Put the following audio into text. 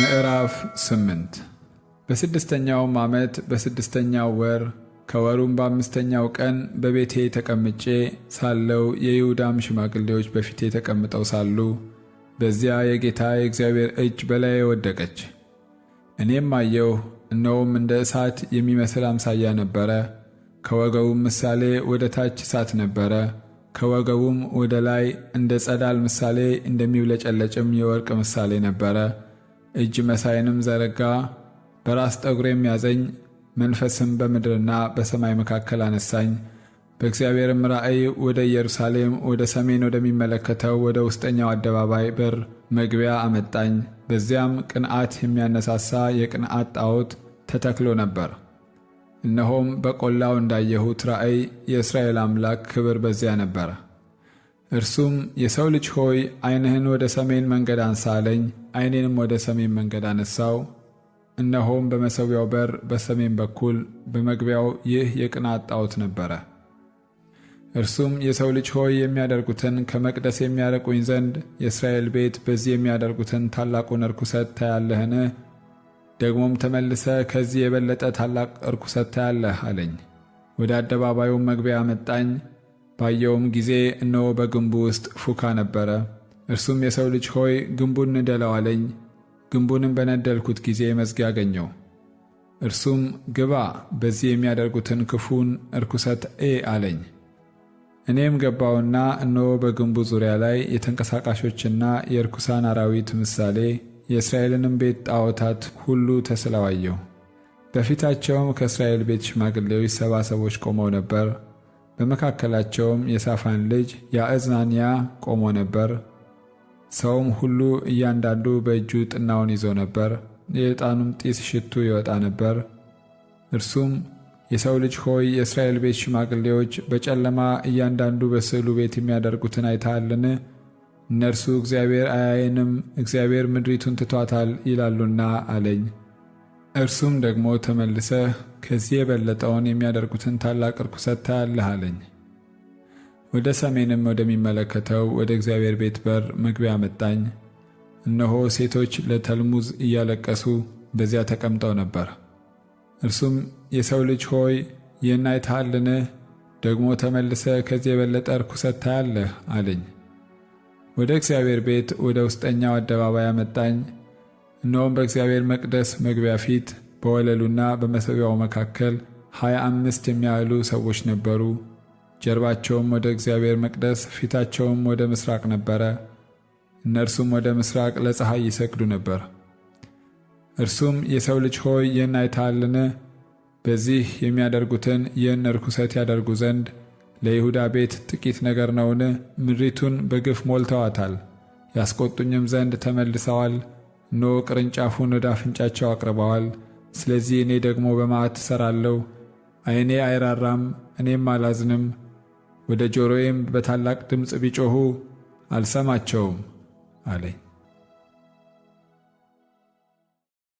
ምዕራፍ 8 በስድስተኛውም ዓመት በስድስተኛው ወር ከወሩም በአምስተኛው ቀን በቤቴ ተቀምጬ ሳለው የይሁዳም ሽማግሌዎች በፊቴ ተቀምጠው ሳሉ በዚያ የጌታ የእግዚአብሔር እጅ በላዬ ወደቀች። እኔም አየሁ፣ እነሆም እንደ እሳት የሚመስል አምሳያ ነበረ። ከወገቡም ምሳሌ ወደ ታች እሳት ነበረ፣ ከወገቡም ወደ ላይ እንደ ጸዳል ምሳሌ እንደሚብለጨለጭም የወርቅ ምሳሌ ነበረ። እጅ መሳይንም ዘረጋ፣ በራስ ጠጉሬም ያዘኝ። መንፈስም በምድርና በሰማይ መካከል አነሳኝ። በእግዚአብሔርም ራእይ ወደ ኢየሩሳሌም ወደ ሰሜን ወደሚመለከተው ወደ ውስጠኛው አደባባይ በር መግቢያ አመጣኝ። በዚያም ቅንዓት የሚያነሳሳ የቅንዓት ጣዖት ተተክሎ ነበር። እነሆም በቆላው እንዳየሁት ራእይ የእስራኤል አምላክ ክብር በዚያ ነበረ። እርሱም የሰው ልጅ ሆይ ዓይንህን ወደ ሰሜን መንገድ አንሳ አለኝ። ዓይኔንም ወደ ሰሜን መንገድ አነሳው። እነሆም በመሠዊያው በር በሰሜን በኩል በመግቢያው ይህ የቅንዓት ጣዖት ነበረ። እርሱም የሰው ልጅ ሆይ የሚያደርጉትን ከመቅደስ የሚያርቁኝ ዘንድ የእስራኤል ቤት በዚህ የሚያደርጉትን ታላቁን ርኩሰት ታያለህን? ደግሞም ተመልሰ ከዚህ የበለጠ ታላቅ ርኩሰት ታያለህ አለኝ። ወደ አደባባዩም መግቢያ አመጣኝ። ባየውም ጊዜ እነሆ በግንቡ ውስጥ ፉካ ነበረ። እርሱም የሰው ልጅ ሆይ ግንቡን ንደለው አለኝ። ግንቡንም በነደልኩት ጊዜ መዝጊያ አገኘው። እርሱም ግባ፣ በዚህ የሚያደርጉትን ክፉን ርኩሰት አለኝ። እኔም ገባውና እነሆ በግንቡ ዙሪያ ላይ የተንቀሳቃሾችና የርኩሳን አራዊት ምሳሌ የእስራኤልንም ቤት ጣዖታት ሁሉ ተስለው አየሁ። በፊታቸውም ከእስራኤል ቤት ሽማግሌዎች 70 ሰዎች ቆመው ነበር። በመካከላቸውም የሳፋን ልጅ ያእዝናንያ ቆሞ ነበር። ሰውም ሁሉ እያንዳንዱ በእጁ ጥናውን ይዞ ነበር። የዕጣኑም ጢስ ሽቱ ይወጣ ነበር። እርሱም የሰው ልጅ ሆይ የእስራኤል ቤት ሽማግሌዎች በጨለማ እያንዳንዱ በስዕሉ ቤት የሚያደርጉትን አይተሃልን? እነርሱ እግዚአብሔር አያየንም፣ እግዚአብሔር ምድሪቱን ትቷታል ይላሉና አለኝ። እርሱም ደግሞ ተመልሰህ ከዚህ የበለጠውን የሚያደርጉትን ታላቅ ርኩሰት ታያለህ አለኝ። ወደ ሰሜንም ወደሚመለከተው ወደ እግዚአብሔር ቤት በር መግቢያ አመጣኝ። እነሆ ሴቶች ለተልሙዝ እያለቀሱ በዚያ ተቀምጠው ነበር። እርሱም የሰው ልጅ ሆይ ይህን አይተሃልን? ደግሞ ተመልሰ ከዚህ የበለጠ ርኩሰት ታያለህ አለኝ። ወደ እግዚአብሔር ቤት ወደ ውስጠኛው አደባባይ አመጣኝ። እነሆም በእግዚአብሔር መቅደስ መግቢያ ፊት በወለሉና በመሠዊያው መካከል 25 የሚያህሉ ሰዎች ነበሩ። ጀርባቸውም ወደ እግዚአብሔር መቅደስ ፊታቸውም ወደ ምስራቅ ነበረ። እነርሱም ወደ ምስራቅ ለፀሐይ ይሰግዱ ነበር። እርሱም የሰው ልጅ ሆይ ይህን አይተሃልን? በዚህ የሚያደርጉትን ይህን ርኩሰት ያደርጉ ዘንድ ለይሁዳ ቤት ጥቂት ነገር ነውን? ምድሪቱን በግፍ ሞልተዋታል፣ ያስቆጡኝም ዘንድ ተመልሰዋል። እነሆ ቅርንጫፉን ወደ አፍንጫቸው አቅርበዋል። ስለዚህ እኔ ደግሞ በመዓት እሠራለሁ። ዓይኔ አይራራም፣ እኔም አላዝንም። ወደ ጆሮዬም በታላቅ ድምፅ ቢጮኹ አልሰማቸውም አለኝ።